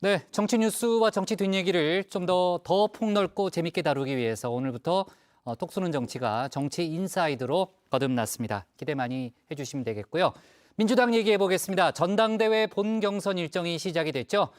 네, 정치 뉴스와 정치 뒷얘기를 좀 더 폭넓고 재밌게 다루기 위해서 오늘부터 톡 쏘는 정치가 정치 인사이드로 거듭났습니다. 기대 많이 해주시면 되겠고요. 민주당 얘기해 보겠습니다. 전당대회 본경선 일정이 시작이 됐죠.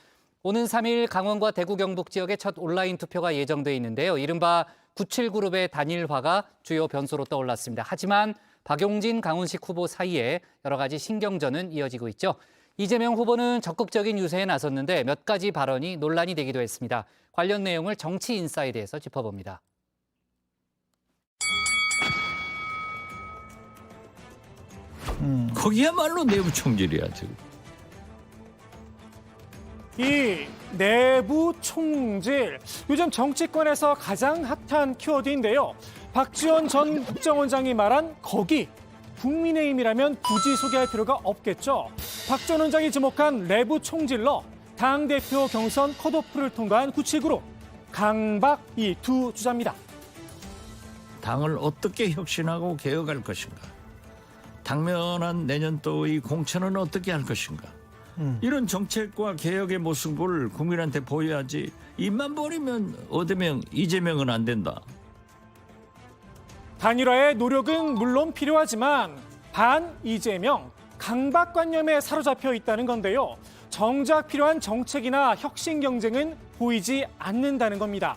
오는 3일 강원과 대구 경북 지역의 첫 온라인 투표가 예정돼 있는데요. 이른바 97그룹의 단일화가 주요 변수로 떠올랐습니다. 하지만 박용진, 강훈식 후보 사이에 여러 가지 신경전은 이어지고 있죠. 이재명 후보는 적극적인 유세에 나섰는데 몇 가지 발언이 논란이 되기도 했습니다. 관련 내용을 정치 인사이드에서 짚어봅니다. 거기야말로 내부 총질이야 지금. 이 내부 총질, 요즘 정치권에서 가장 핫한 키워드인데요. 박지원 전 국정원장이 말한 거기, 국민의힘이라면 굳이 소개할 필요가 없겠죠. 박 전 원장이 지목한 내부 총질러 당대표 경선 컷오프를 통과한 97그룹, 강박 이 두 주자입니다. 당을 어떻게 혁신하고 개혁할 것인가. 당면한 내년도의 공천은 어떻게 할 것인가. 이런 정책과 개혁의 모습을 국민한테 보여야지. 입만 버리면 어대명, 이재명은 안 된다. 단일화의 노력은 물론 필요하지만 반 이재명, 강박관념에 사로잡혀 있다는 건데요. 정작 필요한 정책이나 혁신 경쟁은 보이지 않는다는 겁니다.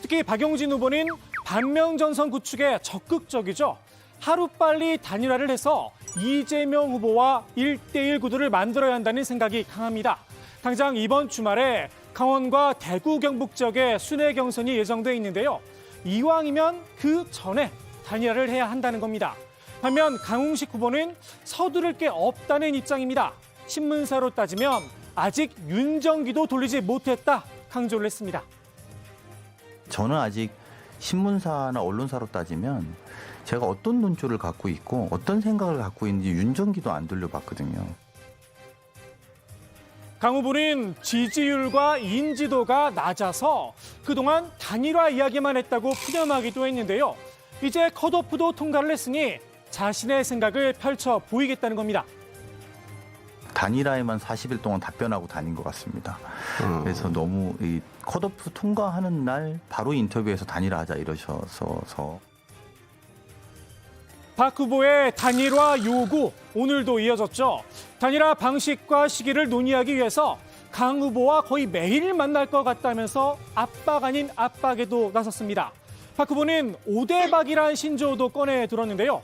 특히 박용진 후보는 반명전선 구축에 적극적이죠. 하루빨리 단일화를 해서 이재명 후보와 1대1 구도를 만들어야 한다는 생각이 강합니다. 당장 이번 주말에 강원과 대구 경북 지역에 순회 경선이 예정돼 있는데요. 이왕이면 그 전에 단일화를 해야 한다는 겁니다. 반면 강훈식 후보는 서두를 게 없다는 입장입니다. 신문사로 따지면 아직 윤정기도 돌리지 못했다 강조를 했습니다. 저는 아직 신문사나 언론사로 따지면 제가 어떤 논조를 갖고 있고 어떤 생각을 갖고 있는지 윤정기도 안 돌려봤거든요. 강 후보는 지지율과 인지도가 낮아서 그동안 단일화 이야기만 했다고 푸념하기도 했는데요. 이제 컷오프도 통과를 했으니 자신의 생각을 펼쳐 보이겠다는 겁니다. 단일화에만 40일 동안 답변하고 다닌 것 같습니다. 그래서 너무 이 컷오프 통과하는 날 바로 인터뷰에서 단일화하자 이러셔서. 박 후보의 단일화 요구 오늘도 이어졌죠. 단일화 방식과 시기를 논의하기 위해서 강 후보와 거의 매일 만날 것 같다면서 압박 아닌 압박에도 나섰습니다. 박 후보는 5대박이란 신조어도 꺼내 들었는데요.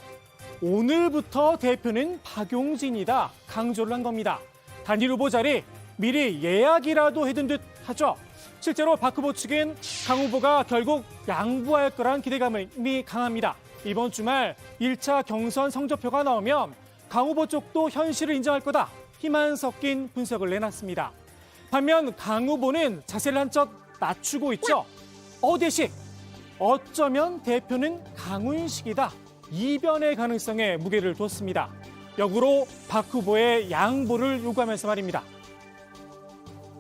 오늘부터 대표는 박용진이다 강조를 한 겁니다. 단일 후보 자리 미리 예약이라도 해둔 듯 하죠. 실제로 박 후보 측은 강 후보가 결국 양보할 거란 기대감이 강합니다. 이번 주말 1차 경선 성적표가 나오면 강 후보 쪽도 현실을 인정할 거다. 희망 섞인 분석을 내놨습니다. 반면 강 후보는 자세를 한껏 낮추고 있죠. 어대식, 어쩌면 대표는 강훈식이다. 이변의 가능성에 무게를 뒀습니다. 역으로 박 후보의 양보를 요구하면서 말입니다.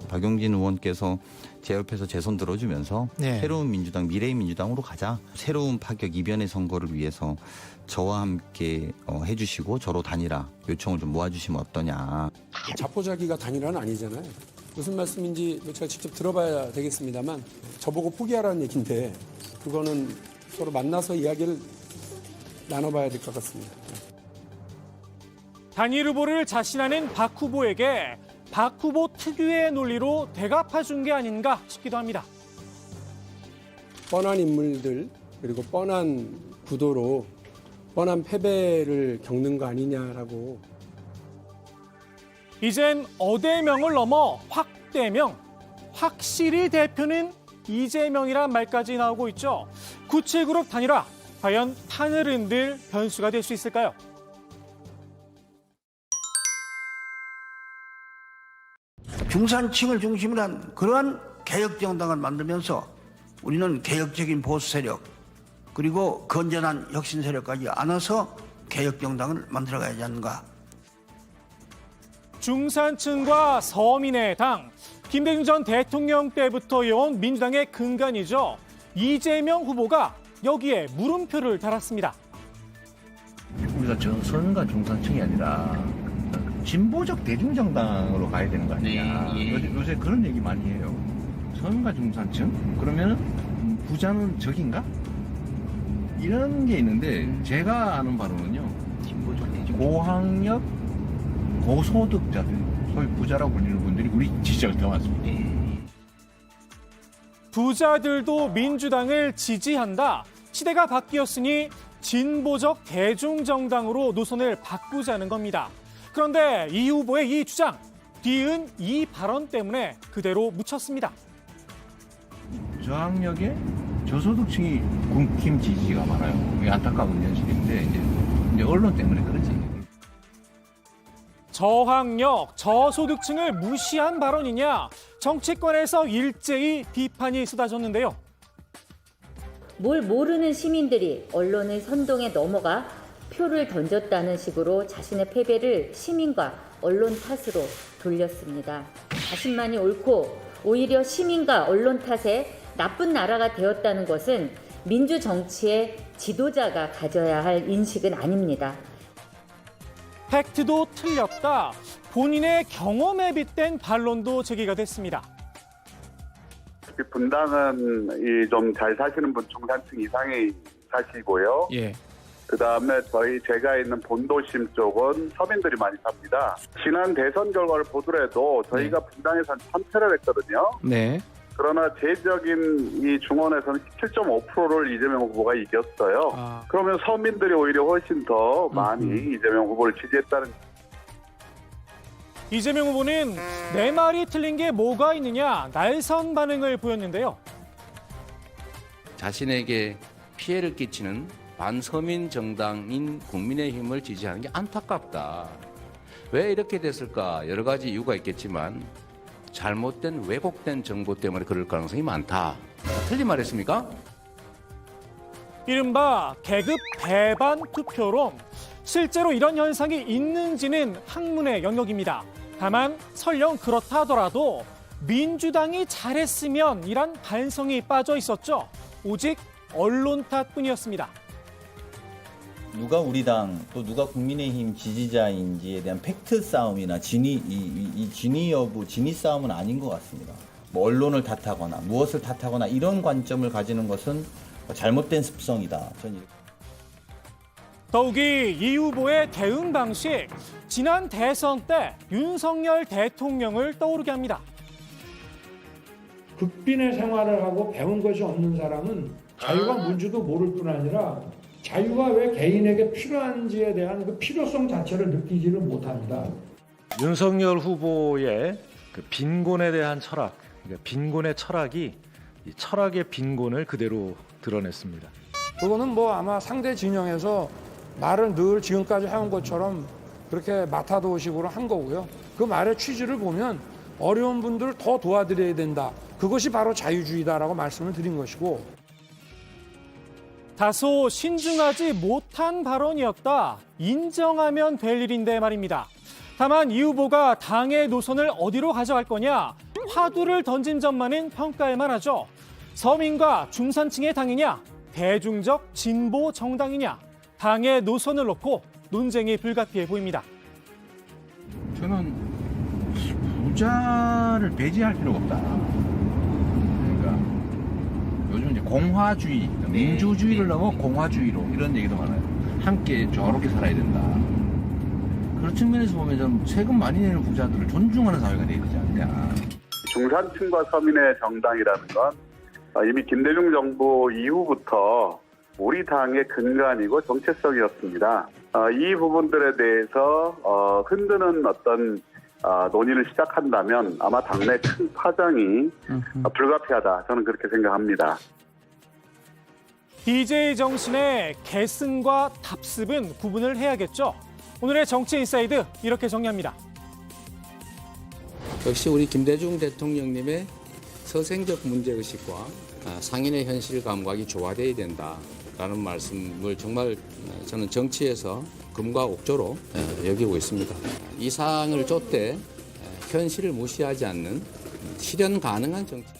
박용진 의원께서 제 옆에서 제 손 들어주면서 새로운 민주당, 미래의 민주당으로 가자. 새로운 파격, 이변의 선거를 위해서 저와 함께 해주시고 저로 단일화 요청을 좀 모아주시면 어떠냐. 자포자기가 단일화는 아니잖아요. 무슨 말씀인지 제가 직접 들어봐야 되겠습니다만 저보고 포기하라는 얘기인데 그거는 서로 만나서 이야기를 나눠봐야 될 것 같습니다. 단일 후보를 자신하는 박 후보에게 박 후보 특유의 논리로 대갚아준 게 아닌가 싶기도 합니다. 뻔한 인물들 그리고 뻔한 구도로 뻔한 패배를 겪는 거 아니냐라고. 이젠 어대명을 넘어 확대명, 확실히 대표는 이재명이란 말까지 나오고 있죠. 97그룹 단일화, 과연 판을 흔들 변수가 될 수 있을까요? 중산층을 중심으로 한 그러한 개혁정당을 만들면서 우리는 개혁적인 보수 세력 그리고 건전한 혁신 세력까지 안아서 개혁정당을 만들어가야지 않는가. 중산층과 서민의 당, 김대중 전 대통령 때부터 이어온 민주당의 근간이죠. 이재명 후보가 여기에 물음표를 달았습니다. 우리가 서민과 중산층이 아니라 진보적 대중정당으로 가야 되는 거 아니냐. 요새 그런 얘기 많이 해요. 서민과 중산층? 그러면 부자는 적인가? 이런 게 있는데 제가 아는 바로는요. 진보적 대중 고학력, 고소득자들, 소위 부자라고 불리는 분들이 우리 지지자가 더 많습니다. 부자들도 민주당을 지지한다. 시대가 바뀌었으니 진보적 대중정당으로 노선을 바꾸자는 겁니다. 그런데 이 후보의 이 주장, 뒤은 이 발언 때문에 그대로 묻혔습니다. 저학력에 저소득층이 국힘 지지가 많아요. 이게 안타까운 현실인데 이제 언론 때문에 그렇지. 저학력, 저소득층을 무시한 발언이냐? 정치권에서 일제히 비판이 쏟아졌는데요. 뭘 모르는 시민들이 언론의 선동에 넘어가 표를 던졌다는 식으로 자신의 패배를 시민과 언론 탓으로 돌렸습니다. 자신만이 옳고 오히려 시민과 언론 탓에 나쁜 나라가 되었다는 것은 민주 정치의 지도자가 가져야 할 인식은 아닙니다. 팩트도 틀렸다. 본인의 경험에 빗댄 반론도 제기가 됐습니다. 분당은 좀 잘 사시는 분 중산층 이상이 사시고요. 예. 그다음에 제가 있는 본도심 쪽은 서민들이 많이 삽니다. 지난 대선 결과를 보더라도 저희가 분당에서 참패를 했거든요. 네. 그러나 제적인 이 중원에서는 17.5%를 이재명 후보가 이겼어요. 그러면 서민들이 오히려 훨씬 더 많이 이재명 후보를 지지했다는. 이재명 후보는 내 말이 틀린 게 뭐가 있느냐 날선 반응을 보였는데요. 자신에게 피해를 끼치는 반서민 정당인 국민의힘을 지지하는 게 안타깝다. 왜 이렇게 됐을까? 여러 가지 이유가 있겠지만 잘못된 왜곡된 정보 때문에 그럴 가능성이 많다. 틀린 말 했습니까? 이른바 계급 배반 투표론. 실제로 이런 현상이 있는지는 학문의 영역입니다. 다만 설령 그렇다 하더라도 민주당이 잘했으면 이란 반성이 빠져 있었죠. 오직 언론 탓뿐이었습니다. 누가 우리 당 또 누가 국민의힘 지지자인지에 대한 팩트 싸움이나 진위 여부, 진위 싸움은 아닌 것 같습니다. 뭐 언론을 탓하거나 무엇을 탓하거나 이런 관점을 가지는 것은 잘못된 습성이다. 저는 더욱이 이 후보의 대응 방식, 지난 대선 때 윤석열 대통령을 떠오르게 합니다. 극빈의 생활을 하고 배운 것이 없는 사람은 자유가 뭔지도 모를 뿐 아니라 자유가 왜 개인에게 필요한지에 대한 그 필요성 자체를 느끼지를 못합니다. 윤석열 후보의 그 빈곤에 대한 철학, 그러니까 빈곤의 철학이 이 철학의 빈곤을 그대로 드러냈습니다. 그거는 뭐 아마 상대 진영에서 말을 늘 지금까지 해온 것처럼 그렇게 마타도식으로 한 거고요. 그 말의 취지를 보면 어려운 분들을 더 도와드려야 된다. 그것이 바로 자유주의다라고 말씀을 드린 것이고. 다소 신중하지 못한 발언이었다. 인정하면 될 일인데 말입니다. 다만 이 후보가 당의 노선을 어디로 가져갈 거냐, 화두를 던진 점만은 평가할 만하죠. 서민과 중산층의 당이냐, 대중적 진보 정당이냐, 당의 노선을 놓고 논쟁이 불가피해 보입니다. 저는 부자를 배제할 필요가 없다. 그러니까 요즘 이제 공화주의, 민주주의를 넘어 공화주의로 이런 얘기도 많아요. 함께 조화롭게 살아야 된다. 그런 측면에서 보면 좀 세금 많이 내는 부자들을 존중하는 사회가 되야 되지 않냐. 중산층과 서민의 정당이라는 건 이미 김대중 정부 이후부터 우리 당의 근간이고 정체성이었습니다. 이 부분들에 대해서 흔드는 어떤 논의를 시작한다면 아마 당내 큰 파장이 불가피하다. 저는 그렇게 생각합니다. DJ 정신의 계승과 답습은 구분을 해야겠죠. 오늘의 정치인사이드 이렇게 정리합니다. 역시 우리 김대중 대통령님의 서생적 문제의식과 상인의 현실 감각이 조화되어야 된다라는 말씀을 정말 저는 정치에서 금과 옥조로 여기고 있습니다. 이 사항을 쫓되 현실을 무시하지 않는 실현 가능한 정치.